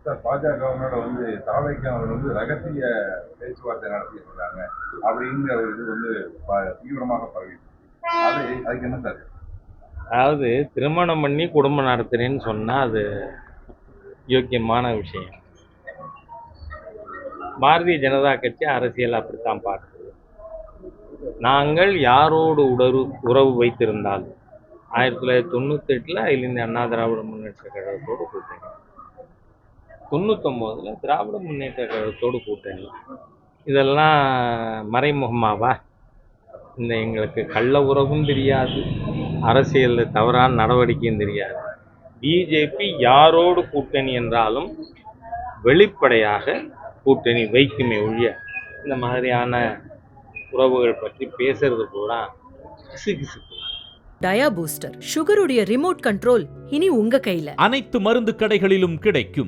Sir பாஜகவினோட தாவேக்கா அவர் ரகசிய பேச்சுவார்த்தை நடத்திட்டு இருக்காங்க அப்படிங்கிற ஒரு இது தீவிரமாக பரவி அதுக்கு என்ன சார்? அதாவது திருமணம் பண்ணி குடும்பம் நடத்துறேன்னு சொன்னா அது யோக்கியமான விஷயம். பாரதிய ஜனதா கட்சி அரசியல் அப்படித்தான் பார்க்குது. நாங்கள் யாரோடு உறவு வைத்திருந்தால் 1998 அகில இந்திய அண்ணா திராவிட முன்னேற்ற கழகத்தோடு கூட்டணி, 99 திராவிட முன்னேற்ற கழகத்தோடு கூட்டணி, இதெல்லாம் மறைமுகமாவா? இந்த எங்களுக்கு கள்ள உறவும் தெரியாது, அரசியலில் தவறான நடவடிக்கையும் தெரியாது. பிஜேபி யாரோடு கூட்டணி என்றாலும் வெளிப்படையாக கூட்டணி வைக்குமே ஒழிய இந்த மாதிரியான உறவுகள் பற்றி பேசுறது கூட கிசுகிசுப்பு. டயா பூஸ்டர் சுகருடைய ரிமோட் கண்ட்ரோல் இனி உங்க கையில. அனைத்து மருந்து கடைகளிலும் கிடைக்கும்.